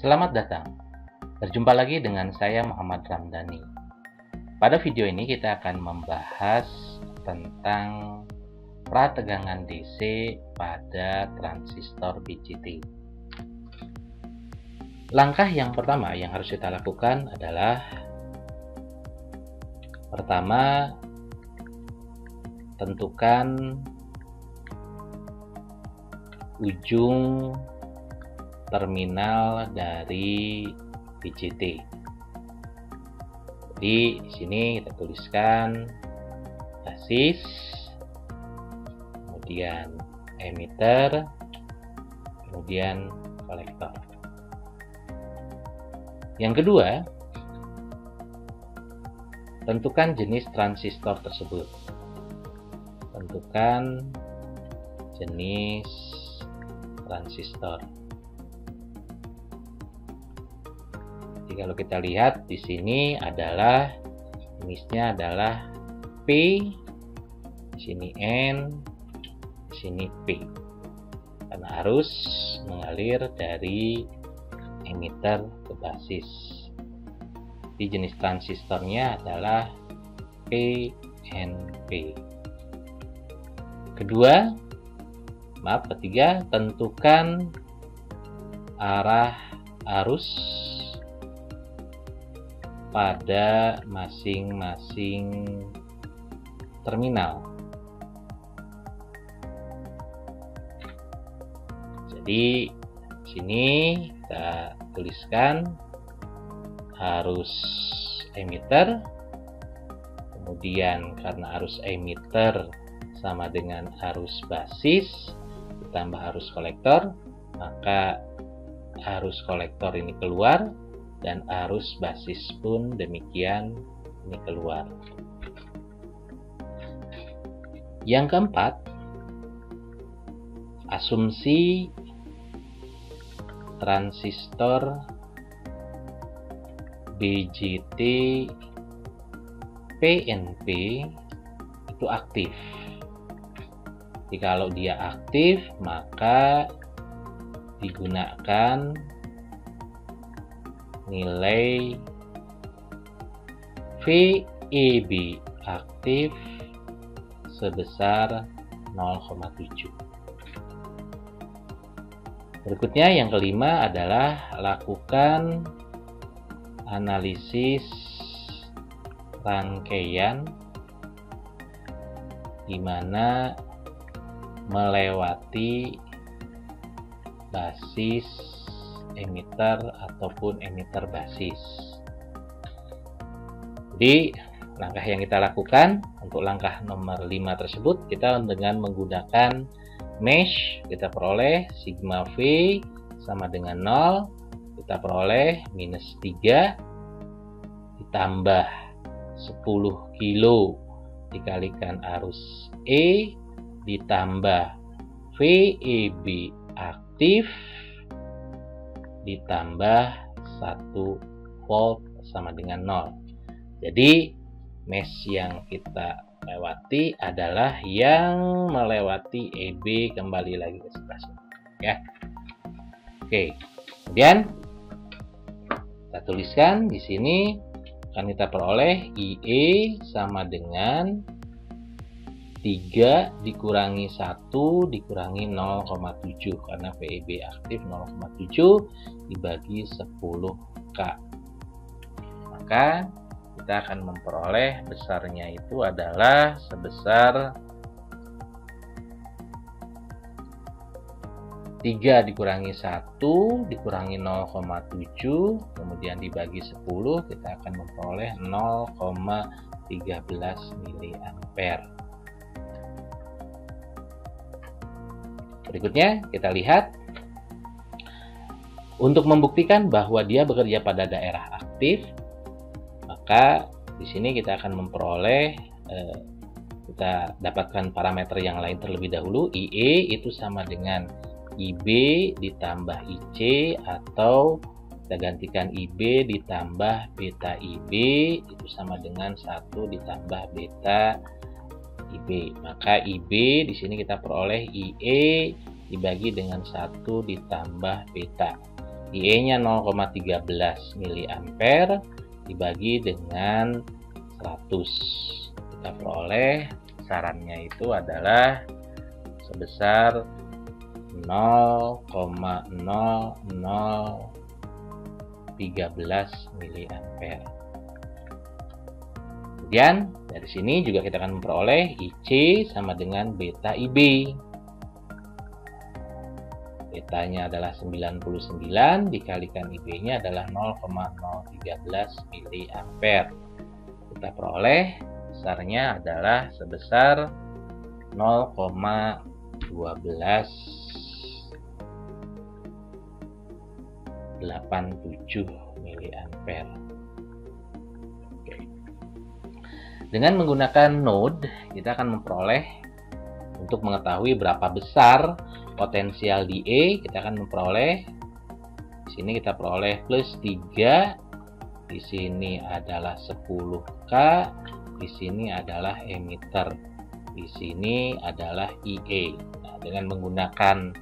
Selamat datang. Berjumpa lagi dengan saya Muhammad Ramdhani. Pada video ini kita akan membahas tentang prategangan DC pada transistor BJT. Langkah yang pertama yang harus kita lakukan adalah pertama, tentukan ujung terminal dari BJT. Jadi di sini kita tuliskan basis, kemudian emitter, kemudian kolektor. Yang kedua, tentukan jenis transistor tersebut. Tentukan jenis transistor. Jadi kalau kita lihat di sini adalah jenisnya adalah P, di sini N, di sini P. Karena arus mengalir dari emitter ke basis. Di jenis transistornya adalah PNP. Ketiga, tentukan arah arus pada masing-masing terminal. Jadi sini kita tuliskan arus emitter, kemudian karena arus emitter sama dengan arus basis ditambah arus kolektor, maka arus kolektor ini keluar dan arus basis pun demikian ini keluar. Yang keempat, asumsi transistor BJT PNP itu aktif. Jadi kalau dia aktif, maka digunakan nilai VEB aktif sebesar 0,7. Berikutnya yang kelima adalah lakukan analisis rangkaian di mana melewati basis emitter ataupun emitter basis. Jadi langkah yang kita lakukan untuk langkah nomor 5 tersebut, kita dengan menggunakan mesh, kita peroleh sigma V sama dengan 0, kita peroleh minus 3 ditambah 10 kilo dikalikan arus E ditambah VEB aktif ditambah 1 volt sama dengan 0. Jadi mesh yang kita lewati adalah yang melewati EB kembali lagi ke sebelah sini, ya. Oke. Kemudian kita tuliskan di sini akan kita peroleh IE sama dengan 3 dikurangi 1 dikurangi 0,7 karena VEB aktif 0,7 dibagi 10K. Maka kita akan memperoleh besarnya itu adalah sebesar 3 dikurangi 1 dikurangi 0,7 kemudian dibagi 10, kita akan memperoleh 0,13 miliampere. Berikutnya kita lihat untuk membuktikan bahwa dia bekerja pada daerah aktif, maka di sini kita akan memperoleh kita dapatkan parameter yang lain terlebih dahulu. IE itu sama dengan IB ditambah IC atau kita gantikan IB ditambah beta IB itu sama dengan 1 ditambah beta IB. Maka IB di sini kita peroleh IE dibagi dengan 1 ditambah beta. IE-nya 0,13 mA dibagi dengan 100. Kita peroleh besarannya itu adalah sebesar 0,0013 mA. Kemudian dari sini juga kita akan memperoleh IC sama dengan beta IB. Betanya adalah 99 dikalikan IB-nya adalah 0,013 mA. Kita peroleh besarnya adalah sebesar 0,1287 mA. Dengan menggunakan node, kita akan memperoleh untuk mengetahui berapa besar potensial di E, kita akan memperoleh di sini kita peroleh plus 3, di sini adalah 10K, di sini adalah emitter, di sini adalah IE. Nah, dengan menggunakan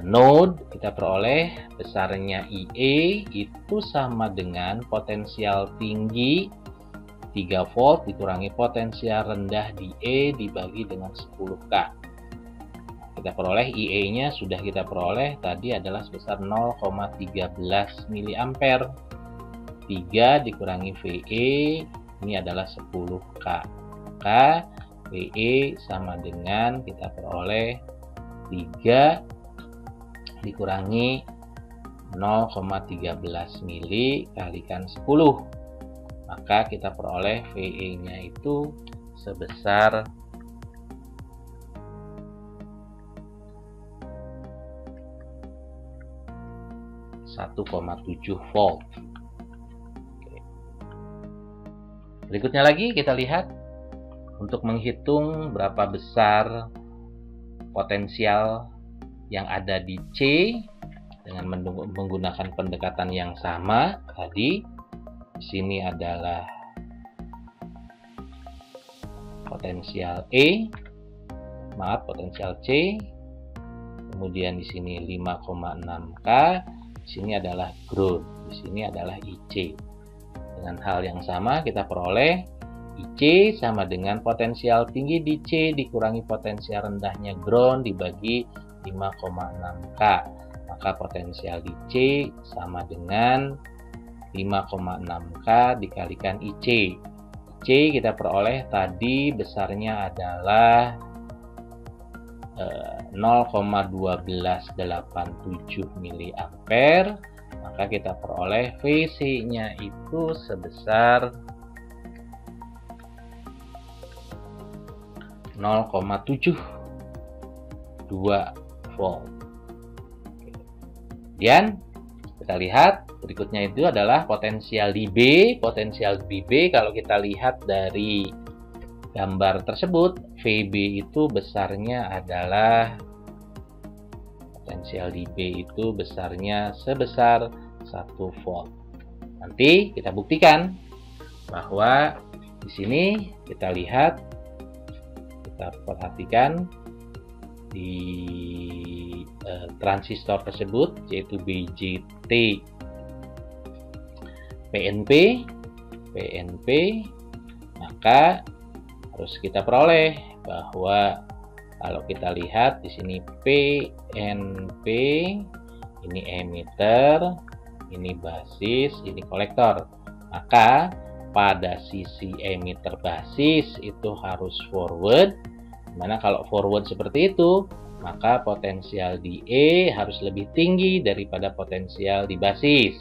node, kita peroleh besarnya IE itu sama dengan potensial tinggi 3 volt dikurangi potensial rendah di E dibagi dengan 10K. Kita peroleh IE-nya sudah kita peroleh tadi adalah sebesar 0,13 mA. 3 dikurangi VE ini adalah 10K. Maka VE sama dengan kita peroleh 3 dikurangi 0,13 mili kalikan 10. Maka kita peroleh VE-nya itu sebesar 1,7 volt. Berikutnya lagi kita lihat untuk menghitung berapa besar potensial yang ada di C dengan menggunakan pendekatan yang sama tadi. Di sini adalah potensial potensial C. Kemudian di sini 5,6K. Di sini adalah ground. Di sini adalah IC. Dengan hal yang sama kita peroleh IC sama dengan potensial tinggi di C dikurangi potensial rendahnya ground dibagi 5,6K. Maka potensial di C sama dengan 5,6K dikalikan IC. IC kita peroleh tadi besarnya adalah 0,1287 mA. Maka kita peroleh VC-nya itu sebesar 0,72 volt. Kemudian kita lihat berikutnya itu adalah potensial di B. Potensial di B kalau kita lihat dari gambar tersebut, VB itu besarnya adalah potensial di B itu besarnya sebesar 1 volt. Nanti kita buktikan bahwa di sini kita lihat, kita perhatikan di transistor tersebut yaitu BJT PNP, maka harus kita peroleh bahwa kalau kita lihat di sini PNP ini emitter, ini basis, ini kolektor. Maka pada sisi emitter basis itu harus forward. Dimana kalau forward seperti itu, maka potensial di E harus lebih tinggi daripada potensial di basis.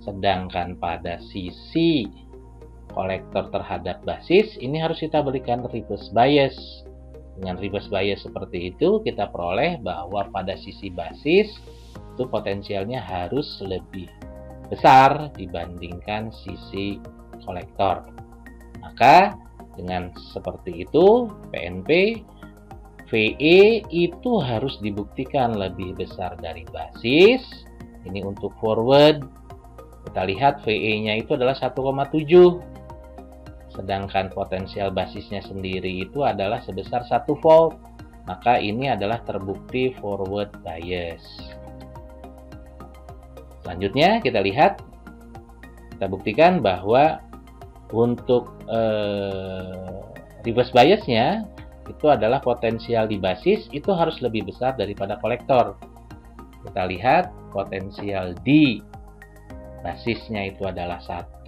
Sedangkan pada sisi kolektor terhadap basis, ini harus kita berikan reverse bias. Dengan reverse bias seperti itu, kita peroleh bahwa pada sisi basis, itu potensialnya harus lebih besar dibandingkan sisi kolektor. Maka dengan seperti itu, PNP, VE itu harus dibuktikan lebih besar dari basis. Ini untuk forward. Kita lihat VE-nya itu adalah 1,7. Sedangkan potensial basisnya sendiri itu adalah sebesar 1 volt. Maka ini adalah terbukti forward bias. Selanjutnya kita lihat, kita buktikan bahwa untuk reverse biasnya itu adalah potensial di basis itu harus lebih besar daripada kolektor. Kita lihat potensial di basisnya itu adalah 1,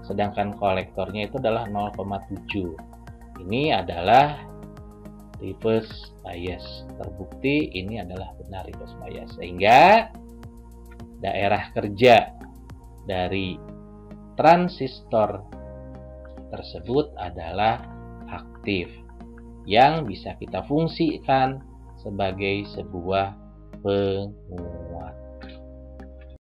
sedangkan kolektornya itu adalah 0,7. Ini adalah reverse bias. Terbukti ini adalah benar reverse bias. Sehingga daerah kerja dari transistor tersebut adalah aktif yang bisa kita fungsikan sebagai sebuah pengukur.